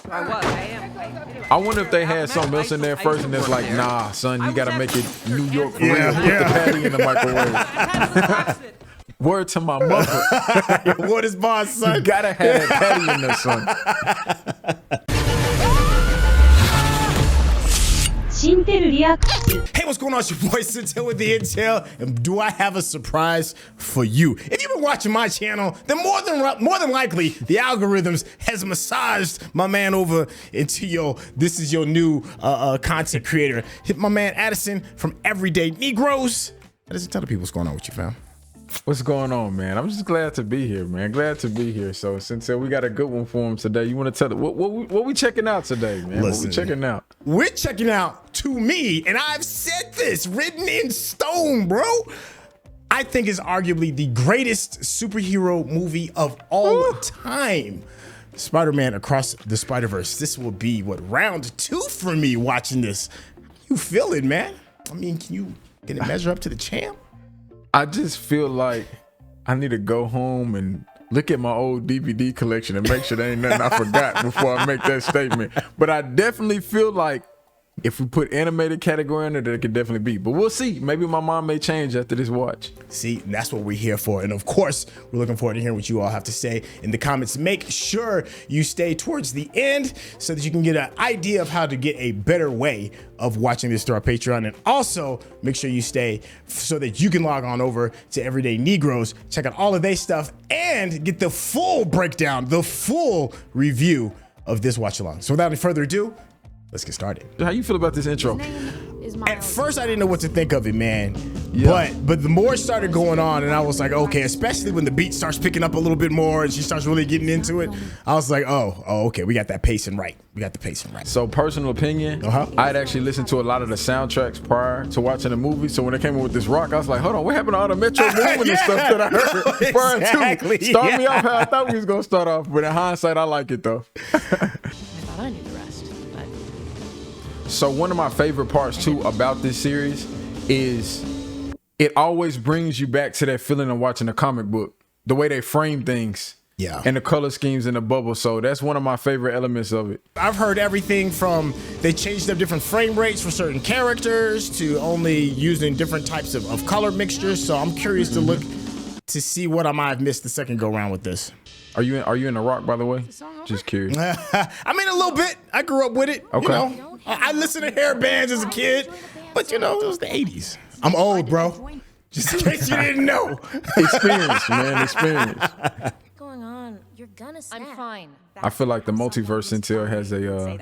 I was. I am. I wonder if they had something else in there first, and it's like, nah, son, you gotta make it New York for real. Put the patty in the microwave. Word to my mother. What is boss, son? You gotta have that patty in there, son. Hey, what's going on? It's your boy Sill with the Intel, and do I have a surprise for you? If you've been watching my channel, then more than likely the algorithms has massaged my man over into this is your new content creator. Hit my man Addison from Everyday Negroes. Addison, tell the people what's going on with you, fam. What's going on, man? I'm just glad to be here, man. Glad to be here. So since we got a good one for him today, you want to tell it what we checking out today, man? Listen, what we checking out? We're checking out, to me, and I've said this, written in stone, bro. I think is arguably the greatest superhero movie of all time. Spider-Man Across the Spiderverse. This will be round 2 for me watching this. You feel it, man? I mean, can it measure up to the champ? I just feel like I need to go home and look at my old DVD collection and make sure there ain't nothing I forgot before I make that statement. But I definitely feel like if we put animated category in there, it could definitely be. But we'll see. Maybe my mind may change after this watch. See, that's what we're here for. And of course, we're looking forward to hearing what you all have to say in the comments. Make sure you stay towards the end so that you can get an idea of how to get a better way of watching this through our Patreon. And also make sure you stay so that you can log on over to Everyday Negroes, check out all of their stuff, and get the full breakdown, the full review of this watch along. So without any further ado, let's get started. How you feel about this intro? At first, I didn't know what to think of it, man. Yeah. But the more it started going on, and I was like, okay, especially when the beat starts picking up a little bit more and she starts really getting into it, I was like, oh, okay, we got that pacing right. We got the pacing right. So, personal opinion, I'd actually listened to a lot of the soundtracks prior to watching the movie. So when it came in with this rock, I was like, hold on, what happened to all the Metro movement and stuff that I heard prior to? Start me off how I thought we was gonna start off, but in hindsight, I like it though. I thought I knew the rest. So one of my favorite parts too about this series is it always brings you back to that feeling of watching a comic book, the way they frame things, and the color schemes in the bubble. So that's one of my favorite elements of it. I've heard everything from they changed up different frame rates for certain characters to only using different types of color mixtures. So I'm curious to look to see what I might have missed the second go round with this. Are you in the rock, by the way? Just curious. I mean, a little bit. I grew up with it. Okay. You know, I listened to hair bands as a kid, but you know, it was the 80s. I'm old, bro. Just in case you didn't know. Experience, man, experience. What's going on? You're gonna snap. I'm fine. I feel like the Multiverse Intel has a,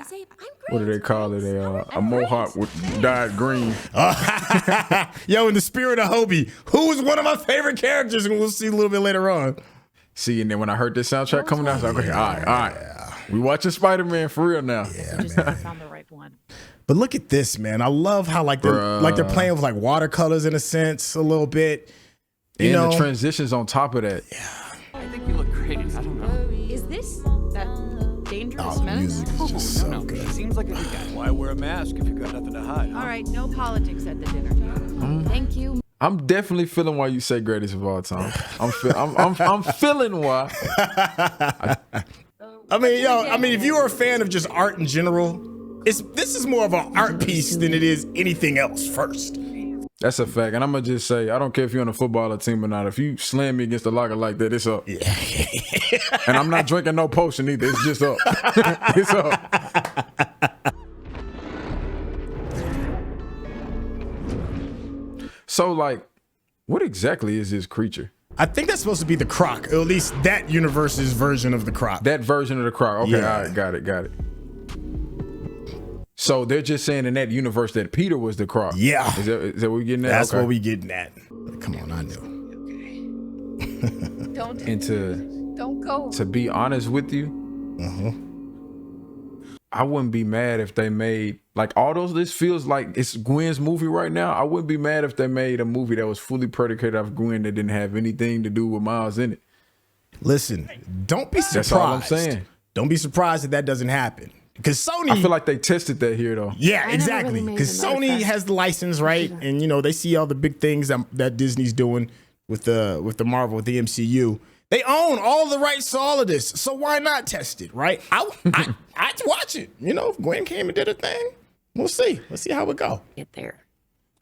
what do they call it? A mohawk with dyed green. Yo, in the spirit of Hobie, who was one of my favorite characters, and we'll see a little bit later on. See, and then when I heard this soundtrack coming out, I was like, okay, all right. Yeah. We watching Spider-Man for real now. Yeah, I found the right one. But look at this, man. I love how they're playing with like watercolors in a sense, a little bit. You know, the transitions on top of that. Yeah. I think you look great. I don't know. Is this that dangerous the music is just so good. He seems like a good guy. Why wear a mask if you got nothing to hide? Huh? All right, no politics at the dinner. Thank you. I'm definitely feeling why you say greatest of all time. I'm feeling why. I mean, if you're a fan of just art in general, this is more of an art piece than it is anything else first. That's a fact. And I'm going to just say, I don't care if you're on a footballer team or not. If you slam me against the locker like that, it's up. Yeah. And I'm not drinking no potion either. It's just up. It's up. So, like, what exactly is this creature? I think that's supposed to be the Croc, or at least that universe's version of the Croc. That version of the Croc. Okay, all right, got it. So they're just saying in that universe that Peter was the Croc. Yeah. Is that what we're getting at? That's what we're getting at. Come on, I knew. Don't go. To be honest with you, I wouldn't be mad if they made, like, this feels like it's Gwen's movie right now. I wouldn't be mad if they made a movie that was fully predicated off Gwen that didn't have anything to do with Miles in it. Listen, don't be surprised. That's all I'm saying. Don't be surprised if that doesn't happen. Because Sony, I feel like they tested that here, though. Yeah, exactly. Because Sony has the license, right? And, you know, they see all the big things that Disney's doing with the Marvel, with the MCU. They own all the rights to all of this, so why not test it, right? I'd watch it. You know, if Gwen came and did a thing, we'll see. Let's see how it go. Get there.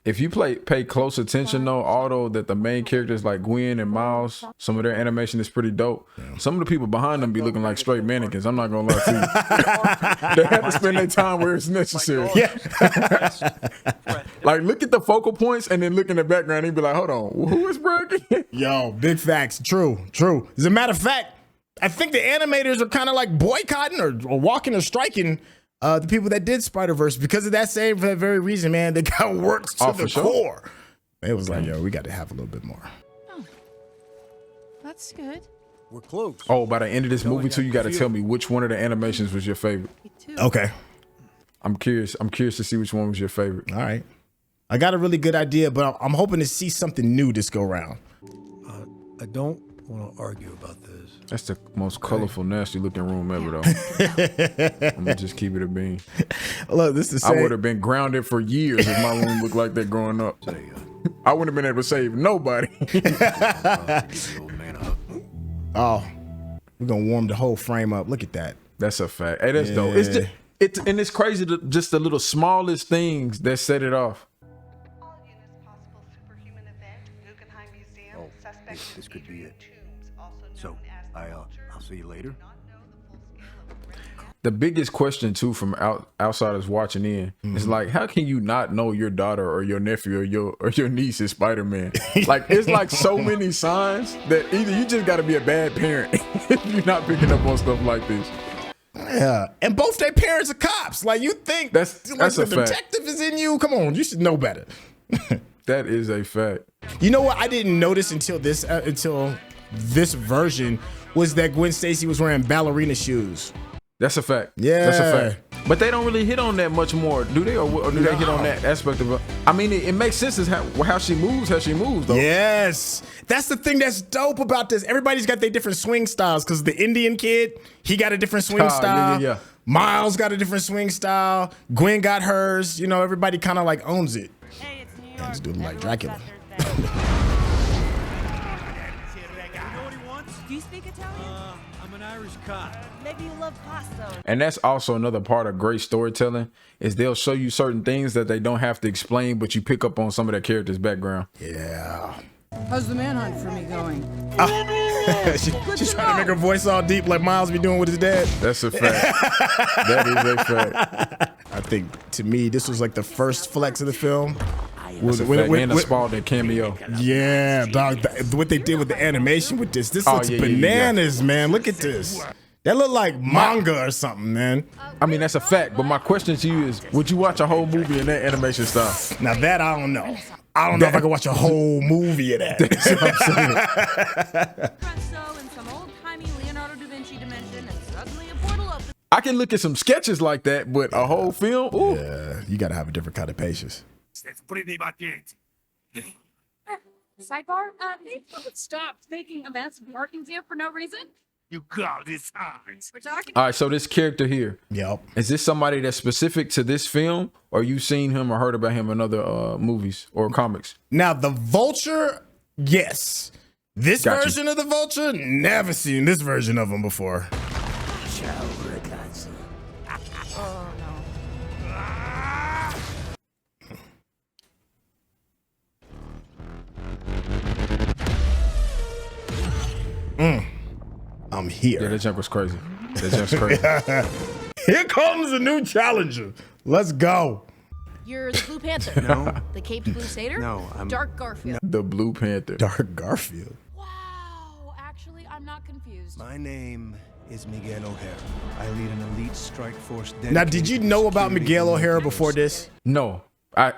If you pay close attention though, although that the main characters like Gwen and Miles, some of their animation is pretty dope. Some of the people behind them be looking like straight mannequins. I'm not gonna lie to you. They have to spend their time where it's necessary. Yeah. Like look at the focal points and then look in the background and be like, hold on, who is Bragg? Yo, big facts. True. As a matter of fact, I think the animators are kind of like boycotting or walking or striking the people that did Spiderverse because of that same very reason, man. They got worked to the core. It was like, yo, we got to have a little bit more. Oh, that's good. We're close. Oh, by the end of this movie too, you got to tell me which one of the animations was your favorite. Me too. Okay. I'm curious to see which one was your favorite. All right. I got a really good idea, but I'm hoping to see something new this go round. I don't want to argue about this. That's the most colorful, nasty looking room ever, though. I'm gonna just keep it a bean. Look, this is. I would have been grounded for years if my room looked like that growing up. I wouldn't have been able to save nobody. Oh, we're gonna warm the whole frame up. Look at that. That's a fact. Hey, that's dope. And it's crazy just the little smallest things that set it off. This could be it. So, I'll see you later. The biggest question too from outsiders watching in is like, how can you not know your daughter or your nephew or your niece is Spider-Man? Like it's like so many signs that either you just got to be a bad parent if you're not picking up on stuff like this. Yeah, and both their parents are cops. Like you think that's the a fact. detective is in you? Come on, you should know better. That is a fact. You know what I didn't notice until this version was that Gwen Stacy was wearing ballerina shoes. That's a fact. Yeah, that's a fact. But they don't really hit on that much more, do they? Or do they hit on that aspect of it? I mean, it makes sense as how she moves, though. Yes, that's the thing that's dope about this. Everybody's got their different swing styles because the Indian kid, he got a different swing style. Yeah. Miles got a different swing style. Gwen got hers. You know, everybody kind of like owns it. Hey, it's New York. This dude like Dracula. Do you speak Italian? I'm an Irish cop. Maybe you love pasta. And that's also another part of great storytelling is they'll show you certain things that they don't have to explain, but you pick up on some of that character's background. Yeah. How's the manhunt for me going? She's trying to make her voice all deep like Miles be doing with his dad. That's a fact. That is a fact. I think to me this was like the first flex of the film. That's a fact. And a Spalding cameo. Yeah, dog. What they did with the animation with this looks bananas, man. Look at this. That look like manga or something, man. I mean, that's a fact. But my question to you is, would you watch a whole movie in that animation style? Now that I don't know. I don't know if I could watch a whole movie of that. That's what I'm saying. In some old-timey Leonardo da Vinci dimension, and suddenly a portal opens. I can look at some sketches like that, but a whole film? Ooh. Yeah, you got to have a different kind of patience. Sidebar? People would stop taking events and markings here for no reason. You call this art? We're talking. All right, so this character here, Yep. is this somebody that's specific to this film, or you seen him or heard about him in other movies or comics? Now the Vulture, yes. This Got you. version of the Vulture, never seen this version of him before. I'm here. Yeah, that jump was crazy. That jump's crazy. Here comes a new challenger. Let's go. You're the Blue Panther. No. The Caped Crusader? No, I'm Dark Garfield. The Blue Panther. Dark Garfield. Wow. Actually, I'm not confused. My name is Miguel O'Hara. I lead an elite strike force. Now, did you know about Miguel O'Hara before this? No, I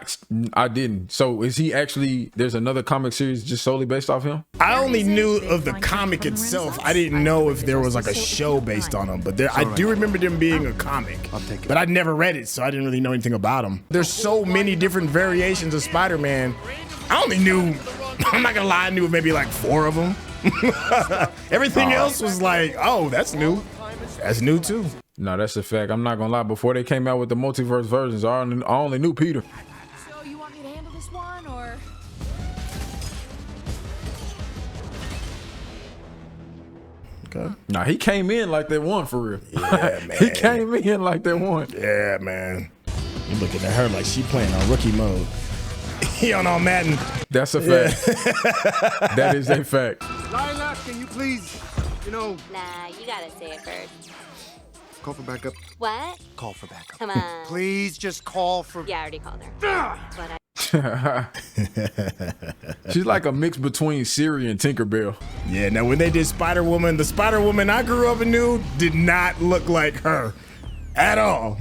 didn't. So is he actually, there's another comic series just solely based off him? I only knew of the comic itself. I didn't know if there was like a show based on him, but I do remember them being a comic. But I'd never read it, so I didn't really know anything about him. There's so many different variations of Spider-Man. I only knew, I'm not gonna lie, I knew maybe like 4 of them. Everything else was like, oh, that's new. That's new too. No, that's a fact. I'm not gonna lie. Before they came out with the multiverse versions, I only knew Peter. So you want me to handle this one, or? Okay. Nah, he came in like they won for real. Yeah, man. He came in like they won. Yeah, man. You looking at her like she playing on rookie mode. He on all Madden. That's a fact. That is a fact. Lilac, can you please, Nah, you gotta say it first. call for backup? What? Call for backup. Come on. Please just call for... Yeah, I already called her. But She's like a mix between Siri and Tinkerbell. Yeah, now when they did Spider-Woman, the Spider-Woman I grew up and knew did not look like her at all.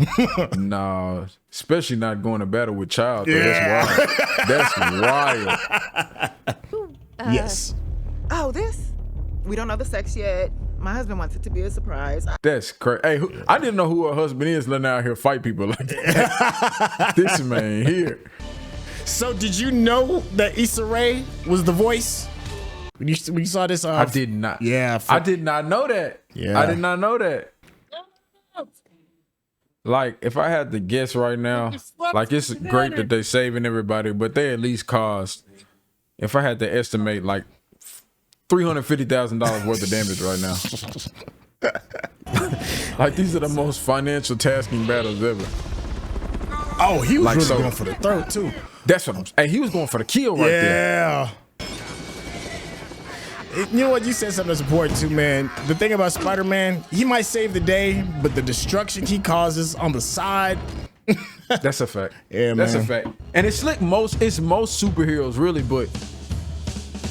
No, especially not going to battle with Child. Though. Yeah. That's wild. Yes. Oh, this? We don't know the sex yet. My husband wants it to be a surprise. That's crazy. Hey, I didn't know who her husband is letting out here fight people like that. This man here. So did you know that Issa Rae was the voice? When you saw this? I did not. Yeah. I did not know that. Yeah. I did not know that. Like, if I had to guess right now, like, it's great that they saving everybody, but they at least caused, if I had to estimate, like, $350,000 worth of damage right now. Like, these are the most financial tasking battles ever. Oh, he was Like, really so- going for the throat too. That's what I'm saying. Hey, he was going for the kill right there. Yeah. You know what? You said something that's important too, man. The thing about Spider-Man, he might save the day, but the destruction he causes on the side. That's a fact. Yeah, That's man. a fact. And it's like most superheroes really, but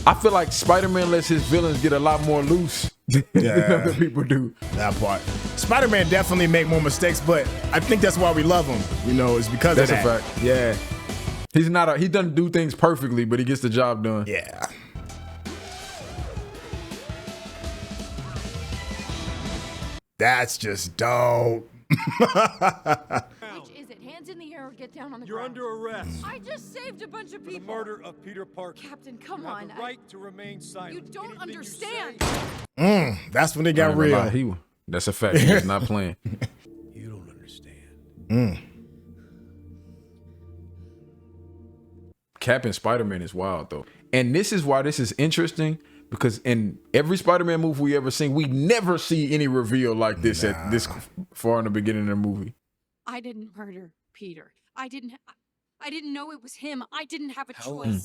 I feel like Spider-Man lets his villains get a lot more loose than other people do. That part. Spider-Man definitely make more mistakes, but I think that's why we love him. You know, it's because That's of a that. fact. Yeah. He doesn't do things perfectly, but he gets the job done. Yeah. That's just dope. Which is it? Hands in the air or get down on the ground? You're under arrest. I just saved a bunch of The people. murder of Peter Parker. Captain, come You have on. the right to remain silent. You don't Anything you understand. say- That's when they I got ain't gonna lie, real. that's a fact. He's not playing. You don't understand. Cap and Spider-Man is wild though. And this is why this is interesting, because in every Spider-Man movie we ever seen, we never see any reveal like this at this far in the beginning of the movie. I didn't murder Peter. I didn't know it was him. I didn't have a How choice. long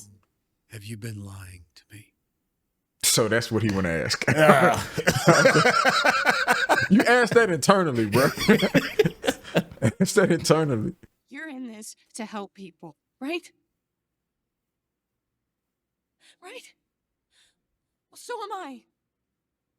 have you been lying to me? So that's what he want to ask. You asked that internally, bro. Ask that internally. You're in this to help people, right? Right? Well, so am I.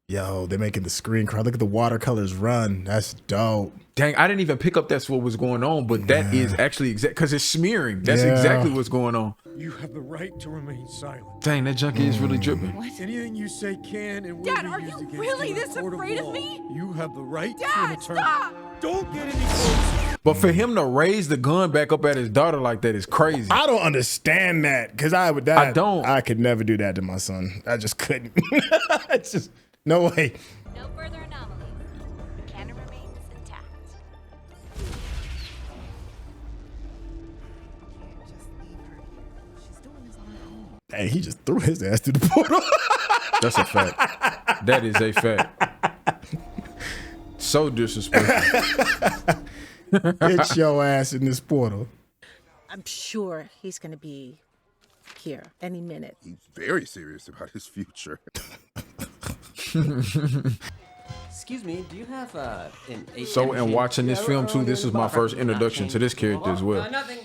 Yo, they're making the screen cry. Look at the watercolors run. That's dope. Dang, I didn't even pick up that's what was going on, but that is actually because it's smearing. That's Yeah. exactly what's going on. You have the right to remain silent. Dang, that junkie is really dripping. What? Anything you say can and will Dad, be are used you against really you in a this court afraid of law. me? You have the right to an Dad, attorney. stop! Don't get any closer. But for him to raise the gun back up at his daughter like that is crazy. I don't understand that because I could never do that to my son. I just couldn't. It's just no way. no further anomalies. The canon remains intact. Hey, he just threw his ass through the portal. That's a fact. That is a fact. So disrespectful. Get your ass in this portal. I'm sure he's going to be here any minute. He's very serious about his future. Excuse me, do you have an So in watching this film too, this was my first introduction to this character as well. Nothing.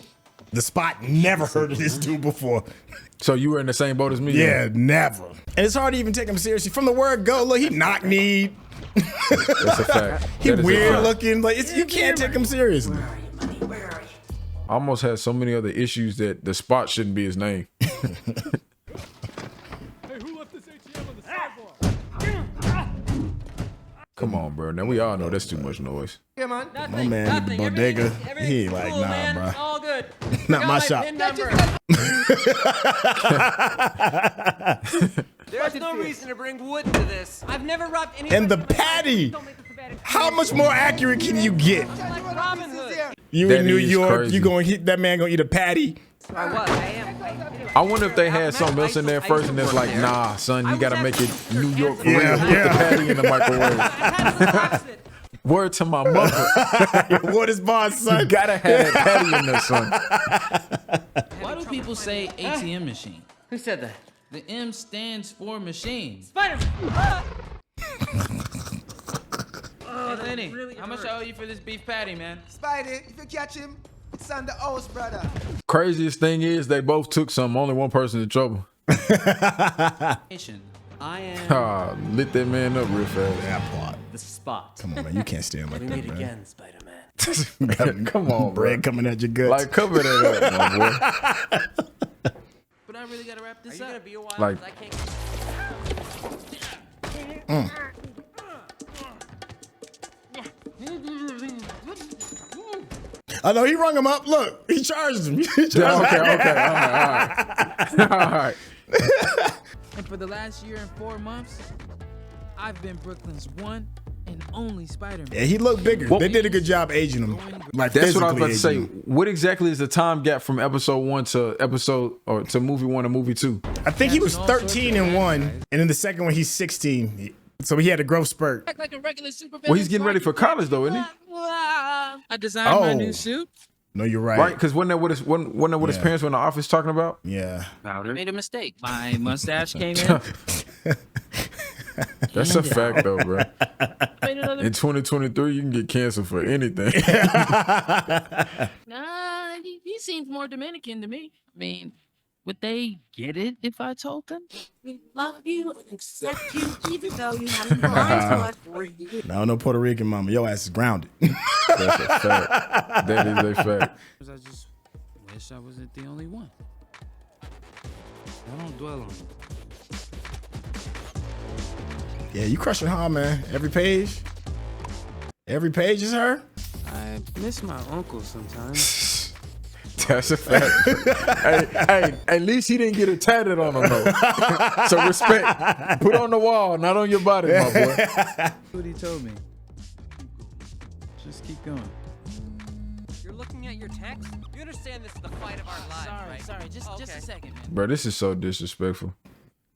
The Spot never heard of this dude before. So you were in the same boat as me? Yeah, never. And it's hard to even take him seriously. From the word go, look, he knock-kneed. That's a fact. He That is a weird fact. looking. Like you can't take him seriously. I almost had so many other issues that the Spot shouldn't be his name. Hey, who left this ATM on the sidewalk? Come on, bro. Now we all know that's too much noise. Come on. My man at the bodega, he ain't like, nah, bro. All good. Not my shop. There's no reason to bring wood to this. I've never robbed any. And the patty. How much more accurate can you get? Like Robin Hood. You That in New is York, crazy. you gonna eat that man gonna eat a patty. I was. I am. I wonder if they had something else in there first, and it's like, nah, son, you gotta make it New York for real. Yeah, Put the patty in the microwave. Word to my mother. What is boss, son? You gotta have that patty in there, son. Why do people say ATM machine? Who said that? The M stands for machine. Spiderman. Hey, Lenny, how much I owe you for this beef patty, man? Spidey, if you catch him, it's on the house, brother. Craziest thing is they both took something. Only one person in trouble. I am Lit that man up real fast. That part. The spot. Come on, man. You can't stand like We that, meet man. again, Spider-Man. Come on, Bread bro. coming at your guts. Like, cover that up, my boy. But I really gotta wrap this Are you up. gonna be a while? Like- I can't. I know he rung him up. Look, he charged him. He charged Yeah, him. okay. All right. And for the last year and 4 months, I've been Brooklyn's one and only Spider-Man. Yeah, he looked bigger. Well, they did a good job aging him. Like That's what I was about to say. physically aging him. What exactly is the time gap from episode 1 to to movie 1 to movie 2? I think he was 13 in one, and in the second one he's 16. So he had a growth spurt. Act like a regular supervillain. Well, he's getting ready for college though, isn't he? I designed my Oh. new suit. No, you're right. Right? Because wasn't that what his Yeah. parents were in the office talking about? Yeah. Made a mistake. My mustache came in. That's a fact though, bro. Made another. In 2023, you can get canceled for anything. Nah, he seems more Dominican to me. I mean, would they get it if I told them? We love you and accept you even though you haven't lied to us. No, no Puerto Rican mama. Your ass is grounded. That's a fact. That is a fact. I just wish I wasn't the only one. I don't dwell on it. Yeah, you crushing hard, man. Every page is her. I miss my uncle sometimes. That's a fact. hey, at least he didn't get it tatted on him though. So respect. Put on the wall, not on your body, my boy. What he told me. Just keep going. You're looking at your text? You understand this is the fight of our lives, right? Just a second, man. Bro, this is so disrespectful.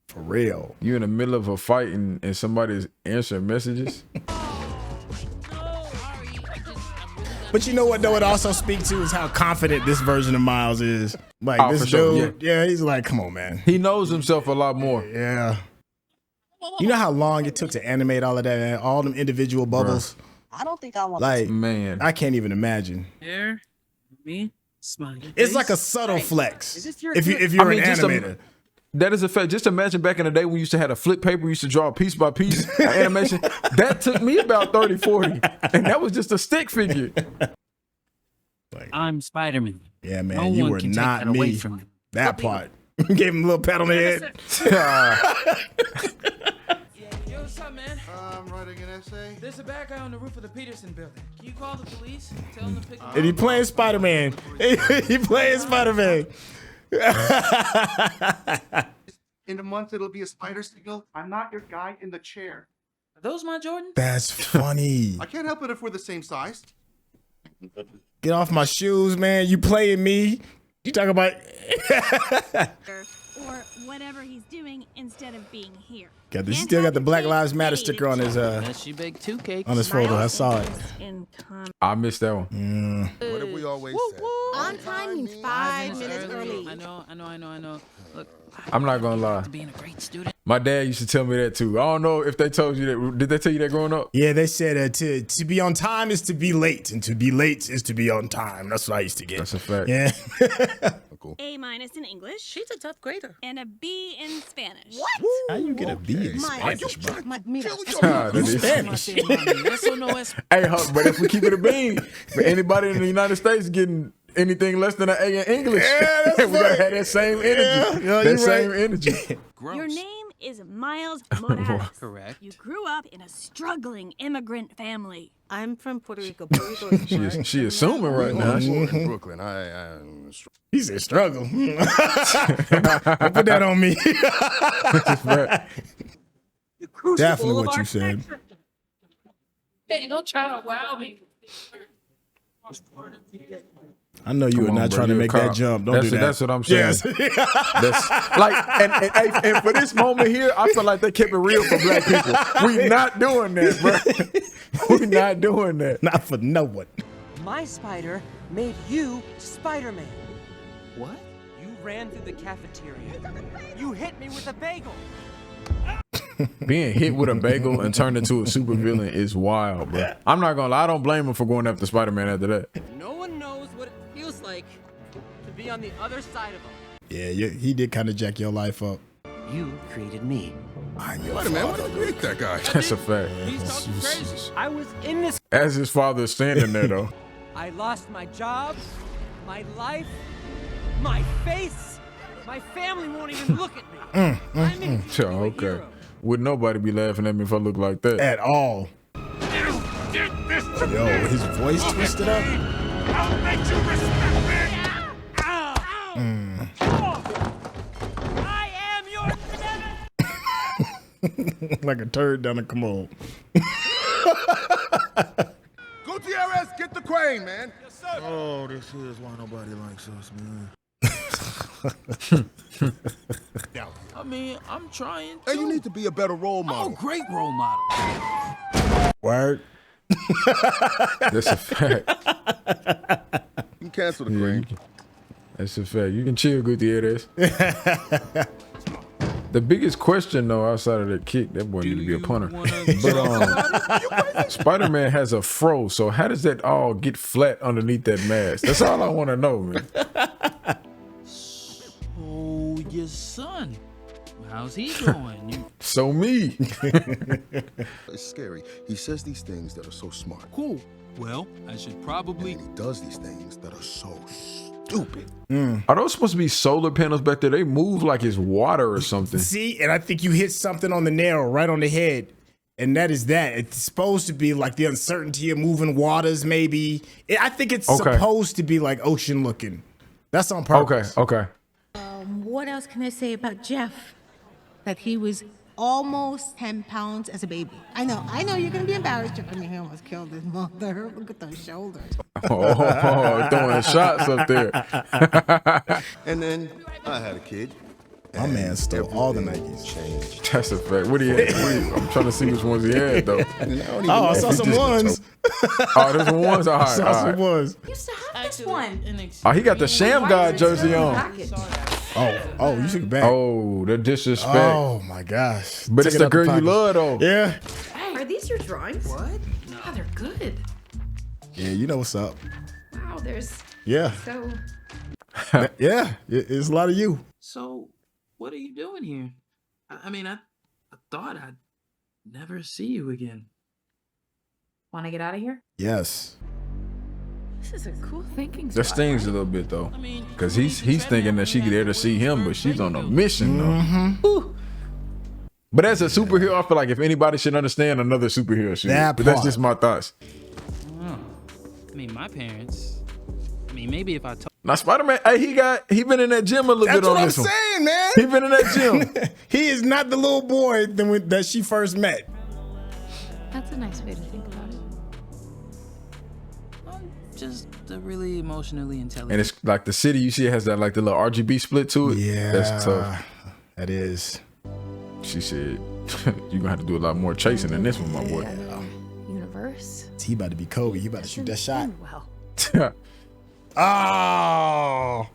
For real. You in the middle of a fight and somebody's answering messages. But you know what though? It also speaks to is how confident this version of Miles is. Like Oh, this for sure, dude, yeah, he's like, come on, man. He knows himself a lot more. Yeah. You know how long it took to animate all of that, man? All them individual bubbles. I don't think I want. Like, Man. I can't even imagine. Here, me, smile. It's like a subtle flex. Is this your If kid? you're I mean, an just animator. That is a fact. Just imagine back in the day when we used to have a flip paper, we used to draw piece by piece animation. That took me about 30, 40. And that was just a stick figure. I'm Spider-Man. Yeah, man, No you one were can take not that away me. from me. That part. Gave him a little pat on the head. Yo, what's up, man? I'm writing an essay. There's a bad guy on the roof of the Peterson building. Can you call the police? Tell them to pick him up. And he playing Spider-Man. He playing Spider-Man. In a month, it'll be a spider signal. I'm not your guy in the chair. Are those my Jordans? That's funny. I can't help it if we're the same size. Get off my shoes, man. You playing me. You talk about Or whatever he's doing instead of being here. he still got the Black Lives Matter sticker on his Unless you bake 2 cakes. on his photo. I saw it. I missed that one. What have we always said? On time means 5 minutes early. I know. Look, I'm not gonna lie. being a great student. My dad used to tell me that too. I don't know if they told you that. Did they tell you that growing up? Yeah, they said to be on time is to be late, and to be late is to be on time. That's what I used to get. That's a fact. Yeah. Cool. A- in English. She's a tough grader. And a B in Spanish. How you get a B in Spanish, bro? Ah, that is- Spanish. Eso no es. Hey, but if we keep it a bean, for anybody in the United States getting anything less than an A in English, Yeah, that's we gotta right. have that same energy. Yeah, that you're same right. energy. Gross. Your name is Miles Morales. Correct. You grew up in a struggling immigrant family. I'm from Puerto Rico. Puerto Rico is She assuming right now. In Brooklyn, He said struggle. Don't put that on me. Definitely what you said. Hey, don't try to wow me. I know you Come are on, not bro, trying to you're a make that cop. jump. Don't do that. That's what I'm saying. Yes. That's like, and for this moment here, I feel like they kept it real for black people. We not doing that, bro. We not doing that. Not for no one. My spider made you Spider-Man. What? You ran through the cafeteria. You hit me with a bagel. Being hit with a bagel and turned into a supervillain is wild, bro. I'm not gonna lie, I don't blame him for going after Spider-Man after that. No one knows what it feels like to be on the other side of him. Yeah, he did kind of jack your life up. You created me. I'm your Spider-Man, why father. don't you hit that guy? That's a fact. He's talking crazy. I was in this. As his father is standing there, though. I lost my job, my life, my face. My family won't even look at me. I'm in So, okay. Would nobody be laughing at me if I look like that? At all. Yo, his voice twisted up. I'll make you respect me. I am your nemesis. Like a turd down a commode. Gutierrez, get the crane, man. Yes, sir. Oh, this is why nobody likes us, man. I mean, I'm trying to. Hey, you need to be a better role model. Oh, great role model. Word. That's a fact. You can cancel the crane. That's a fact. You can chill, Gutierrez. The biggest question, though, outside of that kick, that boy need to be a punter. But Spider-Man has a fro, so how does that all get flat underneath that mask? That's all I want to know, man. Oh, your son. How's he doing? So me. It's scary. He says these things that are so smart. Cool. Well, I should probably. And he does these things that are so stupid. Are those supposed to be solar panels back there? They move like it's water or something. See, and I think you hit something on the nail, right on the head. And that is that. It's supposed to be like the uncertainty of moving waters, maybe. I think it's supposed to be like ocean looking. That's on purpose. Okay. What else can I say about Jeff? That he was almost 10 pounds as a baby. I know you're gonna be embarrassed. I mean, he almost killed his mother. Look at those shoulders. Oh, throwing shots up there. And then I had a kid. My man stole all the Nikes. Changed. That's a fact. What he had? I'm trying to see which ones he had, though. Oh, I saw some ones. Oh, there's some ones? All right. I saw some ones. Used to have this one. Oh, he got the Sham God jersey on. Oh, you took it back. Oh, the disrespect. Oh, my gosh. But it's the girl you love, though. Yeah. Hey, are these your drawings? What? Oh, they're good. Yeah, you know what's up. Wow, there's Yeah. so. Yeah, it's a lot of you. So, what are you doing here? I mean, I thought I'd never see you again. Want to get out of here? Yes. This is a cool thinking That spot. stings a little bit, though. Because he's thinking that she there to see him, but she's on a mission, though. But as a superhero, I feel like if anybody should understand, another superhero should. That But that's part. just my thoughts. Oh. I mean, my parents. I mean, maybe if I told. Now, Spider-Man, hey, he been in that gym a little That's bit on what I'm this one. saying, man. He been in that gym. He is not the little boy that she first met. That's a nice way to think about it. I'm just a really emotionally intelligent. And it's like the city you see has that like the little RGB split to it. Yeah. That's tough. That is. She said, you're gonna have to do a lot more chasing than this one, my boy. Universe. He about to be Kobe. He about to shoot that shot. Well. Oh.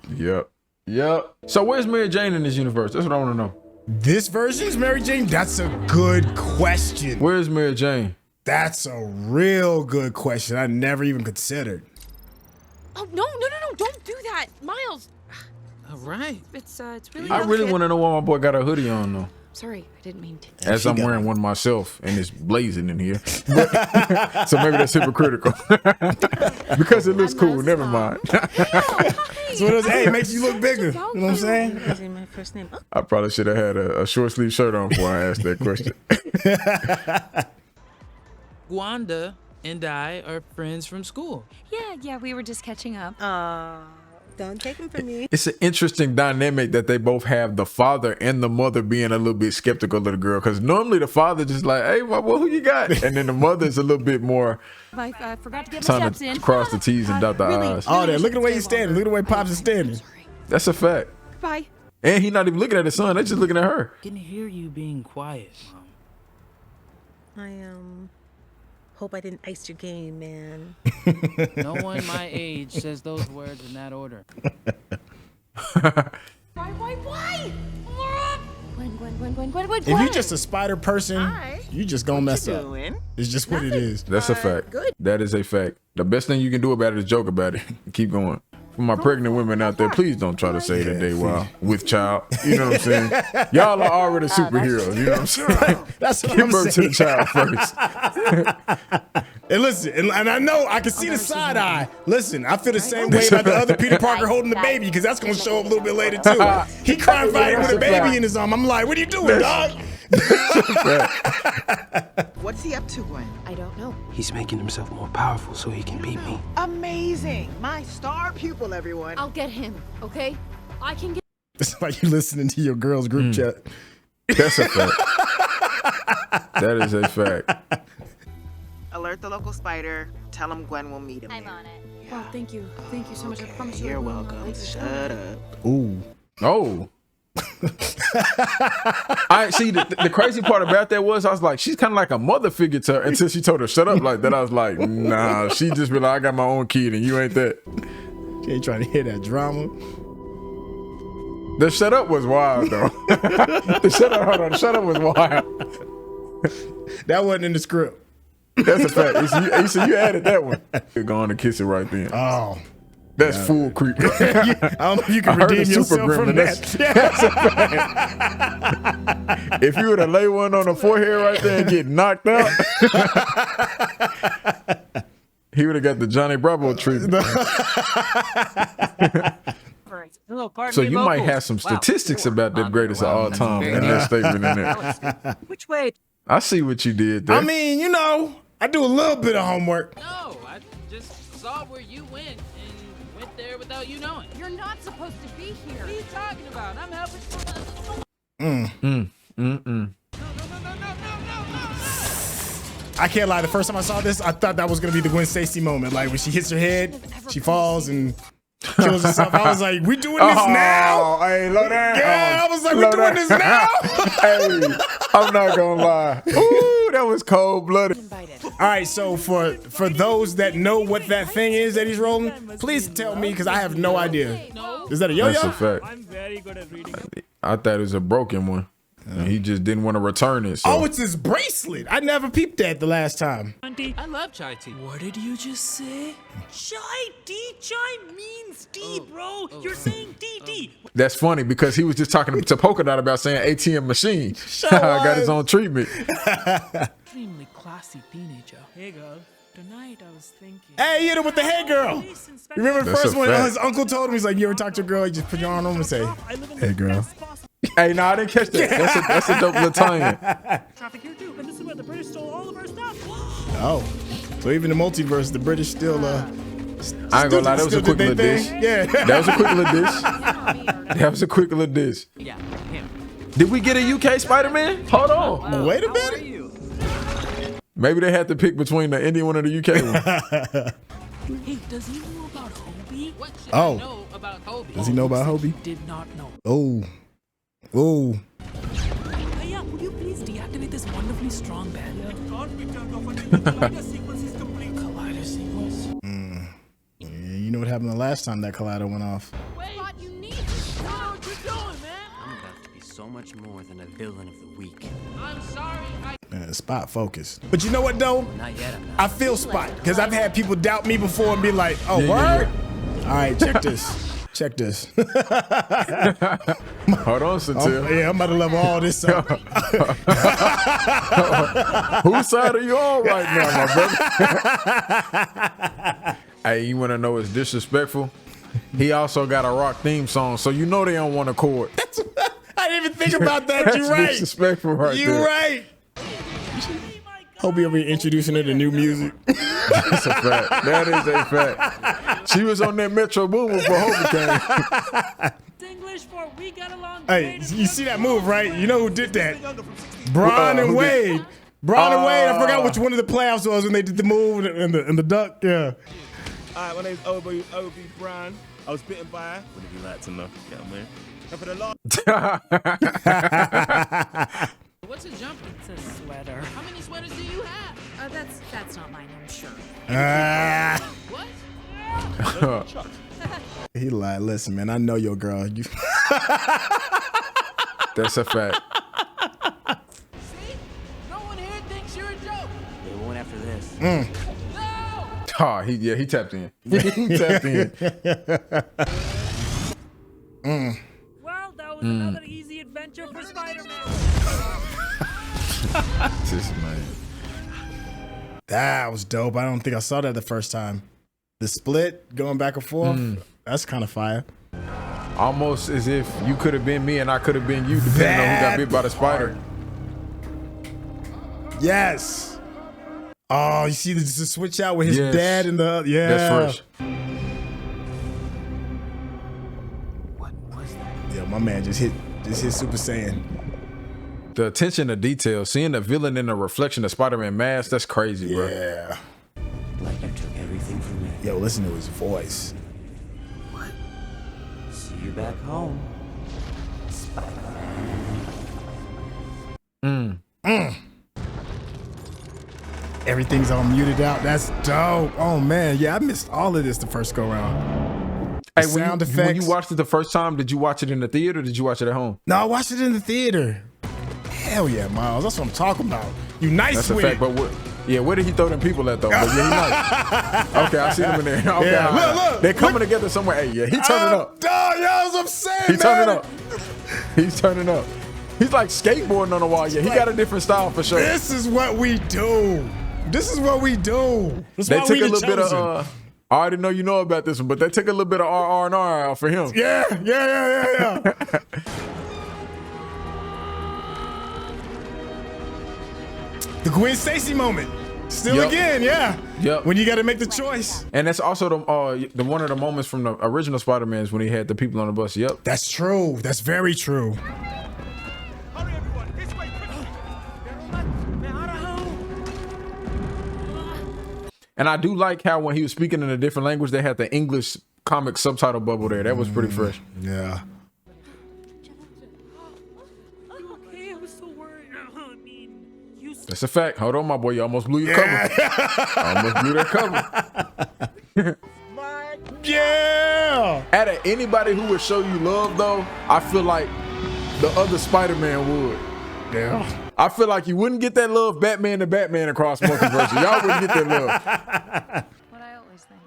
Yep. So where's Mary Jane in this universe? That's what I want to know. This version's Mary Jane? That's a good question. Where's Mary Jane? That's a real good question. I never even considered. Oh, no, don't do that. Miles. All right. It's really I really want to know why my boy got a hoodie on, though. Sorry, I didn't mean to. As I'm wearing one myself, and it's blazing in here. So maybe that's hypocritical. Because it looks cool. Never mind. So it was, hey, it makes you look bigger. You know what I'm saying? Using my first name. I probably should have had a short sleeve shirt on before I asked that question. Gwanda and I are friends from school. Yeah, we were just catching up. Don't take him from me. It's an interesting dynamic that they both have, the father and the mother being a little bit skeptical of the girl. Because normally the father just like, hey, well, who you got? And then the mother is a little bit more I forgot to get my trying steps to in. cross the T's and dot the I's. Oh, there. Look at the way he's standing. Look at the way Pops is standing. That's a fact. Bye. And he's not even looking at his son. They're just looking at her. I can hear you being quiet, Mom. I hope I didn't ice your game, man. No one my age says those words in that order. Why? Gwen. If you're just a spider person, you just gonna mess up. It's just what it is. That's a fact. That is a fact. The best thing you can do about it is joke about it. Keep going. For my pregnant women out there, please don't try to say that they were with child. You know what I'm saying? Y'all are already superheroes. You know what I'm saying? That's what Give I'm birth saying. to the child first. And listen, and I know I can see the side eye. Listen, I feel the same way about the other Peter Parker holding the baby, because that's gonna show up a little bit later too. He crying fighting with a baby in his arm. I'm like, what are you doing, dog? What's he up to, Gwen? I don't know. He's making himself more powerful so he can beat me. Amazing. My star pupil, everyone. I'll get him, okay? I can get. It's like you listening to your girl's group chat. That's a fact. That is a fact. Alert the local spider. Tell him Gwen will meet him. I'm on it. Oh, thank you. Thank you so much. I promise you. You're welcome. Shut up. Ooh. Oh. I see the crazy part about that was I was like, she's kind of like a mother figure to her until she told her shut up like that. I was like, nah, she just be like, I got my own kid and you ain't that. She ain't trying to hear that drama. The shut up was wild though. The shut up was wild. That wasn't in the script. That's a fact. You added that one. You're going to kiss it right then. Oh. That's full creep. I don't know if you can redeem yourself from that. That's a fact. If you were to lay one on the forehead right there and get knocked out, he would have got the Johnny Bravo treatment. So you might have some statistics about the greatest of all time in that statement in there. Which way? I see what you did there. I mean, you know, I do a little bit of homework. No, I just saw where you went and went there without you knowing. You're not supposed to be here. What are you talking about? I'm helping. I can't lie. The first time I saw this, I thought that was gonna be the Gwen Stacy moment. Like when she hits her head, she falls and kills herself. I was like, we doing this now? Hey, low down. Yeah, I was like, we doing this now? Hey, I'm not gonna lie. Ooh, that was cold blooded. All right, so for those that know what that thing is that he's rolling, please tell me because I have no idea. Is that a yo-yo? That's a fact. I'm very good at reading. I thought it was a broken one. And he just didn't want to return it. So. Oh, it's his bracelet. I never peeped that the last time. I love chai tea. What did you just say? Chai tea? Chai means tea, bro. You're saying DD. That's funny because he was just talking to Polka Dot about saying ATM machine. Got his own treatment. Extremely classy teenager. Hey, girl. Tonight I was thinking. Hey, he hit him with the hey girl. You remember the That's first a one? fact. His uncle told him, he's like, you ever talk to a girl? You just put your arm on him and say, hey girl. Hey, no, I didn't catch that. That's a dope little tie-in. Traffic here too, and this is where the British stole all of our stuff. Oh, so even the multiverse, the British still I ain't gonna lie, that was a quick little dish. Yeah. That was a quick little dish. That was a quick little dish. Yeah, him. Did we get a UK Spider-Man? Hold on. Wait a minute. Maybe they had to pick between the Indian one and the UK one. Hey, does he know about Hobie? What should Oh. I know about Hobie? Does he know about Hobie? Did not know. Oh. Oh. Hey, yeah, would you please deactivate this wonderfully strong barrier? It can't be turned off until the collider sequence is complete. Collider sequence? Yeah, you know what happened the last time that collider went off? Wait, you need to stop. What you doing, man? I'm about to be so much more than a villain of the week. I'm sorry. Spot focus. But you know what though? Not yet. I feel Spot because I've had people doubt me before and be like, "Oh, word." All right, check this. Check this. Hold on, Sill. Yeah, I'm about to level all this up. Whose side are you on right now, my brother? Hey, you want to know what's disrespectful? He also got a rock theme song, so you know they on one accord. I didn't even think about that. That's You're right. disrespectful right You're there. right. Hope you'll be introducing her to new music. That's a fact. That is a fact. She was on that Metro Boomin before Hobie came. English for we got along. Hey, you see that move, right? You know who did that? Bron and Wade. Bron and Wade. I forgot which one of the playoffs was when they did the move and the duck. Yeah. All right, my name's Obi Brown. I was bitten by. Would you like to know? Yeah, man. And for the last. What's a jumper? It's a sweater. How many sweaters do you have? That's not mine, I'm sure. What? He lied. Listen, man, I know your girl. You. That's a fact. See? No one here thinks you're a joke. They won't after this. No! Oh, he tapped in. He tapped in. Well, that was another easy adventure for Spider-Man. This man. That was dope. I don't think I saw that the first time. The split going back and forth. That's kind of fire. Almost as if you could have been me and I could have been you, depending on who got bit by the spider. Yes. Oh, you see the switch out with his dad and the That's fresh. What was that? Yeah, my man just hit Super Saiyan. The attention to detail, seeing the villain in the reflection of Spider-Man mask, that's crazy, bro. Yeah. Like you took everything from me. Yo, listen to his voice. What? See you back home, Spider-Man. Everything's all muted out. That's dope. Oh man, yeah, I missed all of this the first go round. Hey, when you watched it the first time, did you watch it in the theater or did you watch it at home? No, I watched it in the theater. Hell yeah, Miles. That's what I'm talking about. You nice That's with a fact, it. but where did he throw them people at though? But yeah, he nice. Okay, I see them in there. Okay, Yeah, look, they're coming together somewhere. Hey, yeah, he turning up. Dog, that's what I'm saying, He's man. turning up. He's turning up. He's like skateboarding on the wall. Yeah, he got a different style for sure. This is what we do. This is what we do. That's They why took we a the little bit chosen. of. I already know you know about this one, but they took a little bit of R&R out for him. Yeah. The Gwen Stacy moment. Still Yep. again, yeah. Yep. When you got to make the choice. And that's also the one of the moments from the original Spider-Man's when he had the people on the bus. Yep. That's true. That's very true. And I do like how when he was speaking in a different language, they had the English comic subtitle bubble there. That was pretty fresh. Yeah. Okay, I was so worried. I mean, you. That's a fact. Hold on, my boy. You almost blew your cover. Almost blew that cover. Yeah. Out of anybody who would show you love, though, I feel like the other Spider-Man would. Yeah. I feel like you wouldn't get that love Batman to Batman across multiverse. Y'all wouldn't get that love. What I always think.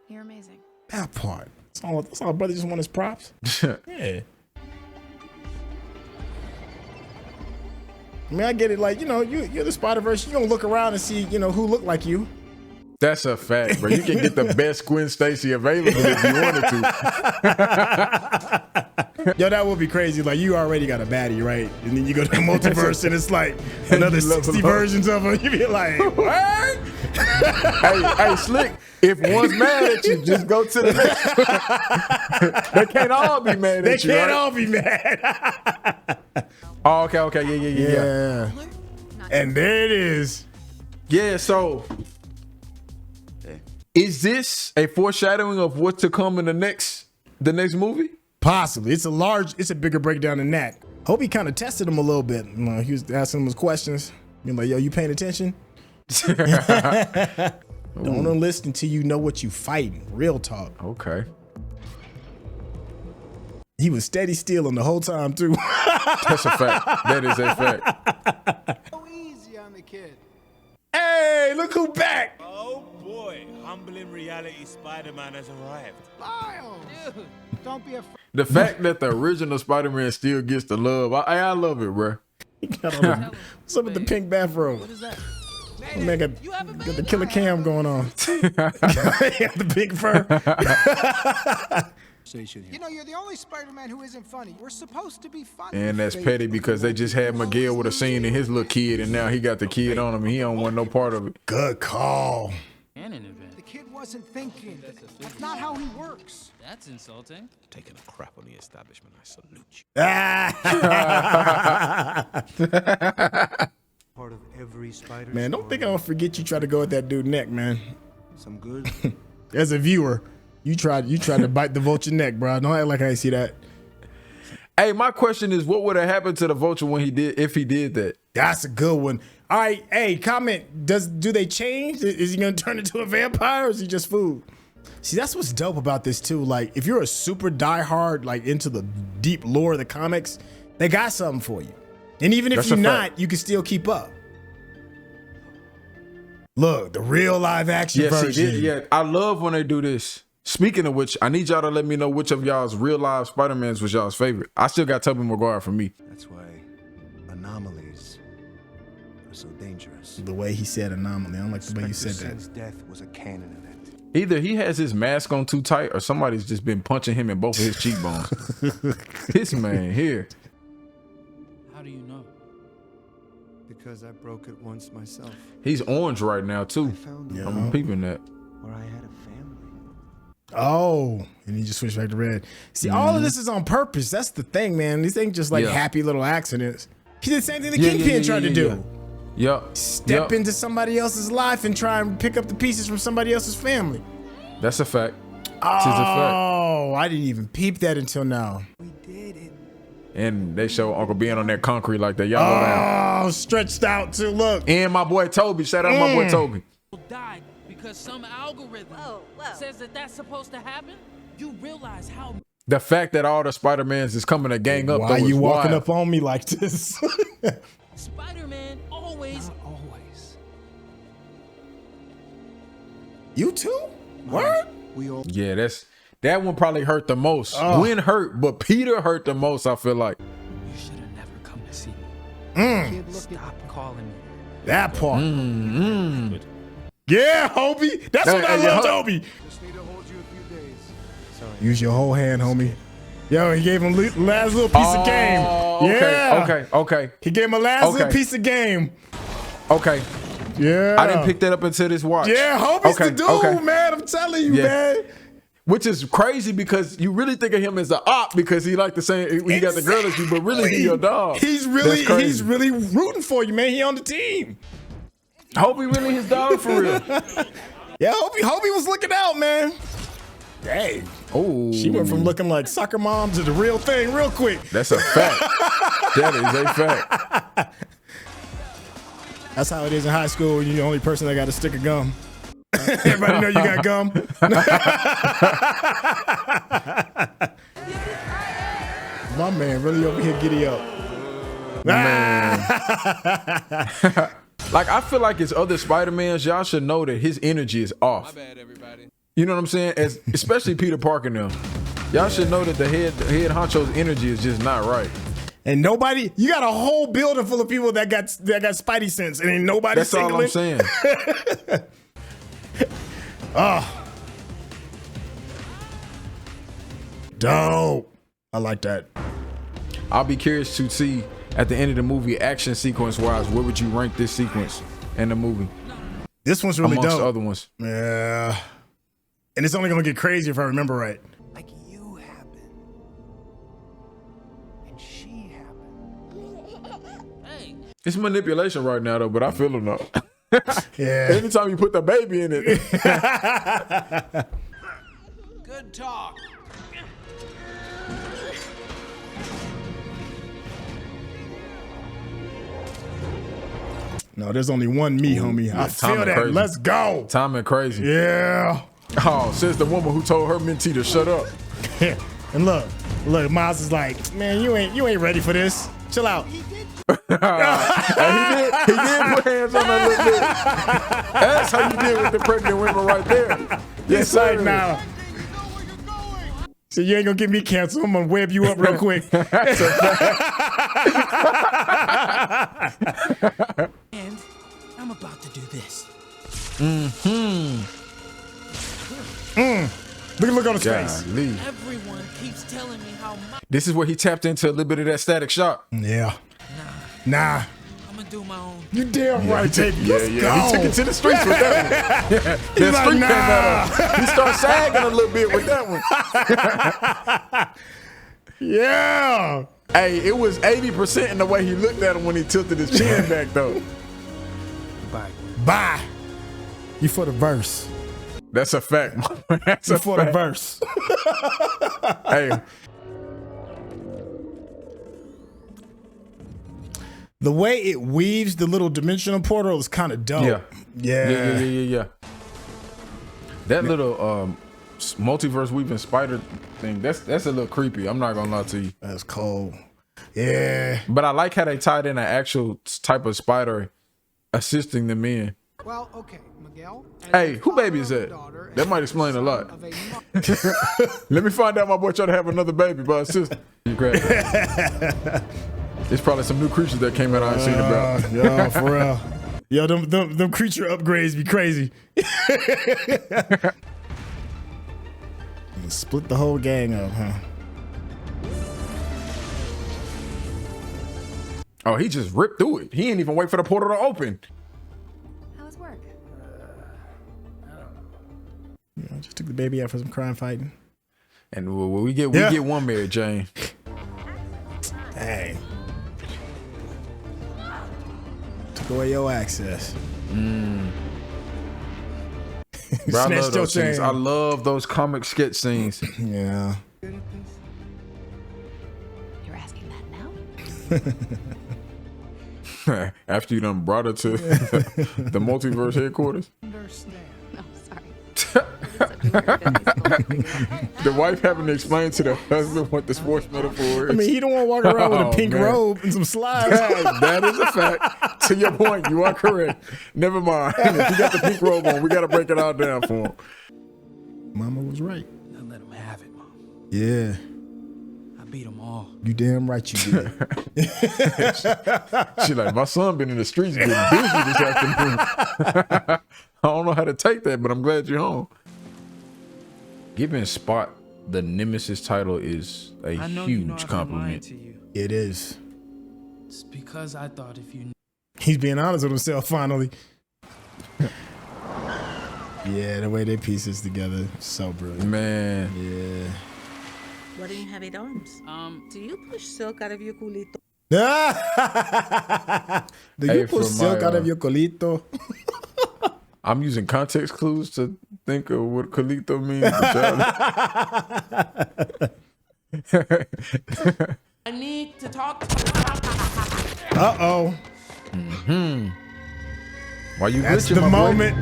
You're amazing. That part. That's all brother just want his props. Yeah. I mean, I get it. Like, you're the Spider-Verse. You don't look around and see, who look like you. That's a fact, bro. You can get the best Gwen Stacy available if you wanted to. Yo, that would be crazy. Like, you already got a baddie, right? And then you go to the multiverse and it's like another 60 versions of her. You be like, what? hey, Slick, if one's mad at you, just go to the next. They can't all be mad at you, They can't right? all be mad. Oh, okay. Yeah. And there it is. Yeah, so is this a foreshadowing of what's to come in the next movie? Possibly. It's a bigger breakdown than that. Hope he kind of tested him a little bit. He was asking him his questions. Being like, yo, you paying attention? Don't enlist until you know what you fighting. Real talk. Okay. He was steady stealing the whole time, too. That's a fact. That is a fact. Easy on the kid. Hey, look who back. Oh boy, humbling reality Spider-Man has arrived. Miles! Dude, don't be afraid. The fact that the original Spider-Man still gets the love, I love it, bro. What's up with the pink bathrobe? What is that? Man, got the killer cam going on. The big fur. You're the only Spider-Man who isn't funny. We're supposed to be funny. And that's petty because they just had Miguel with a scene in his little kid, and now he got the kid on him, and he don't want no part of it. Good call. Canon event. The kid wasn't thinking. That's not how he works. That's insulting. Taking a crap on the establishment, I salute you. Part of every spider. Man, don't think I'm gonna forget you try to go at that dude's neck, man. Some good. As a viewer, you tried to bite the vulture neck, bro. Don't act like I see that. Hey, my question is, what would have happened to the vulture when if he did that? That's a good one. All right, hey, comment. Do they change? Is he gonna turn into a vampire, or is he just food? See, that's what's dope about this too. Like, if you're a super diehard, like into the deep lore of the comics, they got something for you. And even if you're not, you can still keep up. Look, the real live action version. Yeah, I love when they do this. Speaking of which, I need y'all to let me know which of y'all's real live Spider-Mans was y'all's favorite. I still got Tobey Maguire for me. That's why anomalies are so dangerous. The way he said anomaly, I don't like the way you said that. Sill's death was a canon event. Either he has his mask on too tight, or somebody's just been punching him in both of his cheekbones. This man here. How do you know? Because I broke it once myself. He's orange right now too. I'm peeping that. Where I had a family. Oh, and he just switched back to red. See, all of this is on purpose. That's the thing, man. These ain't just like happy little accidents. He did the same thing the Kingpin tried to do. Step into somebody else's life and try and pick up the pieces from somebody else's family. That's a fact. Oh, I didn't even peep that until now. We did it. And they show Uncle Ben on that concrete like that. Y'all know that. Oh, stretched out too. Look. And my boy Toby. Shout out my boy Toby. Died because some algorithm says that that's supposed to happen. You realize how the fact that all the Spider-Mans is coming to gang up. Why are you walking up on me like this? Spider-Man always. Not always. You too? What? We all. Yeah, that one probably hurt the most. Gwen hurt, but Peter hurt the most, I feel like. You should have never come to see me. Kid, Stop calling me. That part. Yeah, Hobie. That's what I love, Hobie. Just need to hold you a few days. Sorry. Use your whole hand, homie. Yo, he gave him last little piece of game. Okay. He gave him a last little piece of game. Okay. Yeah. I didn't pick that up until this watch. Yeah, Hobie's the dude, man. I'm telling you, man. Which is crazy because you really think of him as an op because he like the same. He got the girl as you, but really he your dog. He's really rooting for you, man. He on the team. Hobie really his dog for real. Yeah, Hobie was looking out, man. Dang. Oh, she went from looking like soccer mom to the real thing real quick. That's a fact. That is a fact. That's how it is in high school. You're the only person that got a stick of gum. Everybody know you got gum. My man really over here giddy up. Man. Like, I feel like it's other Spider-Mans, y'all should know that his energy is off. My bad, everybody. You know what I'm saying? Especially Peter Parker now. Y'all should know that the head honcho's energy is just not right. And nobody, you got a whole building full of people that got Spidey sense, and ain't nobody That's all I'm saying. Dope. I like that. I'll be curious to see at the end of the movie, action sequence wise, where would you rank this sequence in the movie? This one's really amongst dope. Other ones. Yeah. And it's only gonna get crazy if I remember right. Like you happen. And she happened. Hey. It's manipulation right now though, but I feel it though. Yeah. Anytime you put the baby in it. Good talk. No, there's only one me, homie. Yeah, I feel that. Crazy. Let's go. Timing crazy. Yeah. Oh, says the woman who told her mentee to shut up. And look, Miles is like, man, you ain't ready for this. Chill out. He did put hands on her a little bit. That's how you deal with the pregnant women right there. Yes, like now. So you ain't gonna get me canceled. I'm gonna web you up real quick. And I'm about to do this. Look on his face. Everyone keeps telling me how much. This is where he tapped into a little bit of that static shock. Yeah. Nah. I'm gonna do my own. You damn right, Jake. Yeah. He took it to the streets with that one. The like, street nah. came out. He started sagging a little bit with that one. Yeah. Hey, it was 80% in the way he looked at him when he tilted his chin back, though. Bye. You for the verse. That's a fact. That's You for the verse. Hey. The way it weaves the little dimensional portal is kind of dope. Yeah. That little multiverse weaving spider thing, that's a little creepy. I'm not gonna lie to you. That's cold. Yeah. But I like how they tied in an actual type of spider assisting the men. Well, okay, Miguel. Hey, who baby is that? That might explain a lot. Let me find out my boy trying to have another baby by his sister. You grab it. It's probably some new creatures that came out I ain't seen about. Yo, for real. Yo, them creature upgrades be crazy. Split the whole gang up, huh? Oh, he just ripped through it. He didn't even wait for the portal to open. How was work? Just took the baby out for some crime fighting. And we get one Mary Jane. Dang. Took away your access. Bro, I love those scenes. I love those comic sketch scenes. Yeah. You're asking that now? After you done brought her to the multiverse headquarters. Understand. No, sorry. The wife having to explain to the husband what the sports metaphor is. I mean, he don't want to walk around with a pink robe and some slides. That is a fact. To your point, you are correct. Never mind. If you got the pink robe on, we got to break it all down for him. Mama was right. Now let him have it, Mom. Yeah. I beat them all. You damn right you did. She like, my son been in the streets getting busy this afternoon. I don't know how to take that, but I'm glad you're home. Giving Spot the Nemesis title is a huge compliment. It is. It's because I thought if you... He's being honest with himself finally. Yeah, the way they piece this together, so brilliant. Man. Yeah. Why don't you have 8 arms? Do you push silk out of your culito? Do you push silk out of your culito? I'm using context clues to think of what colito means. I need to talk. Uh-oh. Why you That's glitching, the my moment. boy?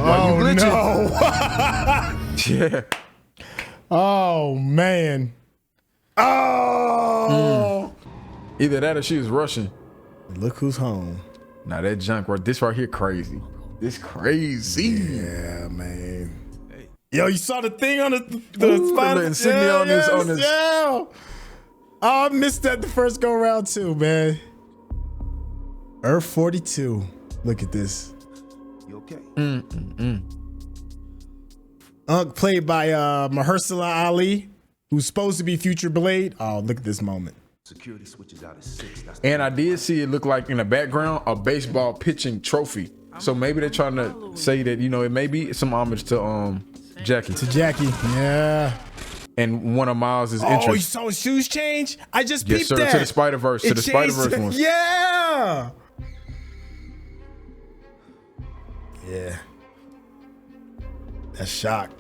Why you glitching? No. Yeah. Oh, man. Oh. Either that or she was rushing. Look who's home. Nah, that junk right. This right here crazy. This crazy. Yeah, man. Yo, you saw the thing on the spider insignia on this. Yeah. Oh, I missed that the first go round too, man. Earth 42. Look at this. You okay? Played by Mahershala Ali, who's supposed to be Future Blade. Oh, look at this moment. Security switches out at 6. And I did see it look like in the background a baseball pitching trophy. So maybe they're trying to say that, you know, it may be some homage to Jackie. To Jackie, yeah. And one of Miles' Oh, interests. you saw his shoes change? I just peeped Yes, sir. that. To the Spiderverse. To the Spiderverse ones. Yeah. Yeah. That's shock.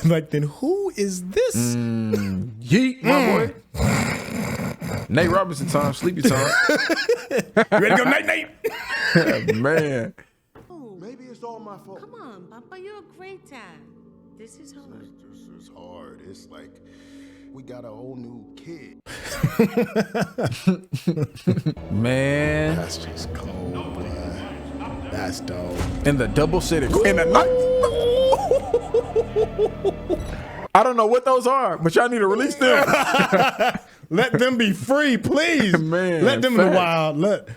Like, then who is this? Yeet, my boy. Nate Robinson time, sleepy time. You ready to go night-night? Man. Maybe it's all my fault. Come on, Papa, you're a great dad. This is hard. This is hard. It's like we got a whole new kid. Man. That's just cold, boy. That's dope. And the double set it. And the night. I don't know what those are, but y'all need to release them. Let them be free, please. Man. Let them in the wild. Look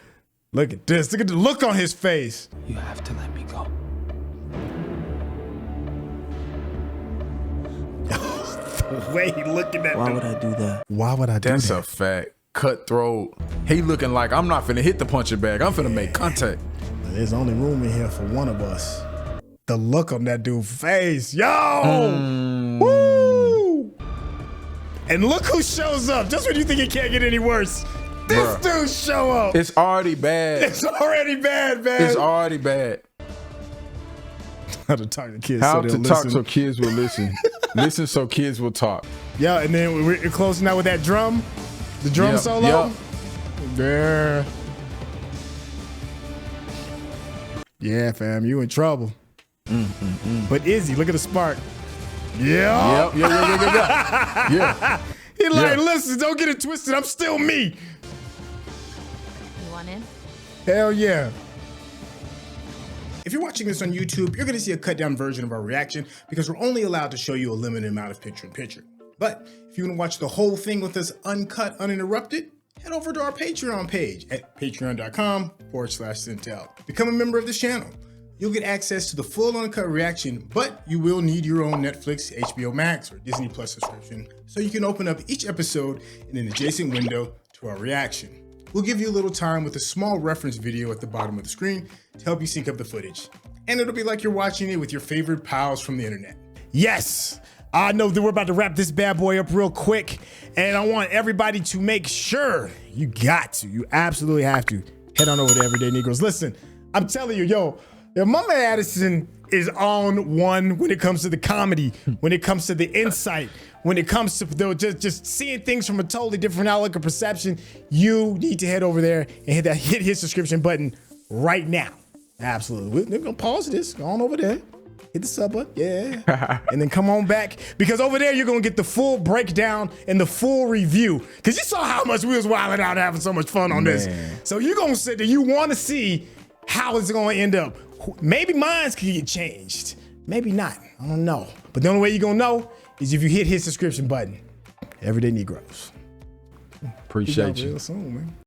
at this. Look at the look on his face. You have to let me go. The way he looking at Why them. would I do that? Why would I do That's that? a fact. cutthroat. He looking like I'm not finna hit the punching bag. I'm finna make contact. There's only room in here for one of us. The look on that dude's face, yo! Woo! And look who shows up. Just when you think it can't get any worse, this dude show up. It's already bad. It's already bad, man. It's already bad. How to talk to kids. How so to they'll talk listen. so kids will listen. Listen so kids will talk. Yeah, and then we're closing out with that drum. The drum solo. There. Yeah, fam, you in trouble. But Izzy, look at the spark. Yeah. Yeah. He like, listen, don't get it twisted. I'm still me. You want in? Hell yeah. If you're watching this on YouTube, you're going to see a cut down version of our reaction because we're only allowed to show you a limited amount of picture-in-picture. But if you want to watch the whole thing with us uncut, uninterrupted, head over to our Patreon page at patreon.com/Sintel. Become a member of this channel. You'll get access to the full uncut reaction, but you will need your own Netflix, HBO Max, or Disney Plus subscription so you can open up each episode in an adjacent window to our reaction. We'll give you a little time with a small reference video at the bottom of the screen to help you sync up the footage. And it'll be like you're watching it with your favorite pals from the internet. Yes, I know that we're about to wrap this bad boy up real quick, and I want everybody to make sure you absolutely have to head on over to Everyday Negroes. Listen, I'm telling you, yo, Mama Addison is on one when it comes to the comedy, when it comes to the insight, when it comes to just seeing things from a totally different outlook of perception. You need to head over there and hit his subscription button right now. Absolutely. We're gonna pause this. Go on over there. Hit the sub button. Yeah. And then come on back, because over there you're gonna get the full breakdown and the full review. Because you saw how much we was wilding out having so much fun on this. So you're gonna sit there, you wanna see how it's gonna end up. Maybe minds can get changed. Maybe not. I don't know. But the only way you're gonna know is if you hit his subscription button. Everyday Negroes. Appreciate you. Real soon, man.